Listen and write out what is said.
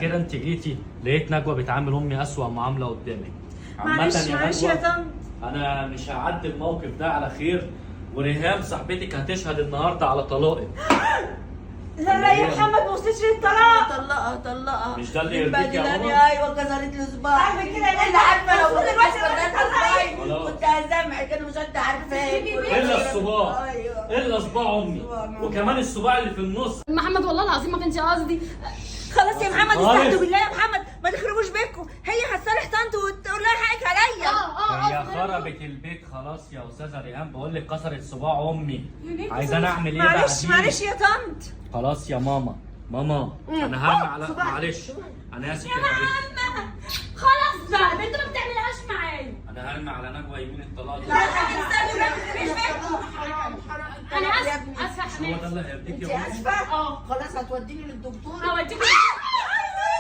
كده انت جيتي لقيت نجوى بتعامل امي اسوأ معامله قدامك. معلش معلش يا طنط، انا مش هعدي الموقف ده على خير، وريهام صاحبتك هتشهد النهارده على طلاقك. لا لا يا محمد ما وصلتش للطلاق. طلقها مش ده اللي يرضيك يا مبهدلاني. ماما؟ ايوه كسرت لي صباعي. عارفة كده يا انا عارفه لو المفروض كنت دلوقتي كسرت أنا صباعي خلاص. كنت هسامحك، انا مش انت عارفاه. الا الصباع، ايوه الا صباع امي، وكمان الصباع اللي في النص. محمد والله العظيم ما كانش قصدي. خلاص يا محمد خالص. استهدوا بالله يا محمد، ما تخربوش بيتكم. هي هتصالح طنط وتقول لها حقك عليا. هي خربت البيت خلاص يا استاذه ريهام، بقول لك كسرت صباع امي. عايزاني اعمل ايه معلش بعدين؟ معلش يا طنط. خلاص يا ماما، ماما انا هرمي على معلش انا اسف يا حبيبتي. ماما خلاص بقى، ده انت ما بتعملهاش معايا. انا هرمي على نجوى يمين الطلاق. لا استهدوا لا تخربوش بيتكم. انا اسفه هو ده اللي هيرضيك انت يا ماما؟ اسفه؟ خلاص هتوديني للدكتور. هوديكي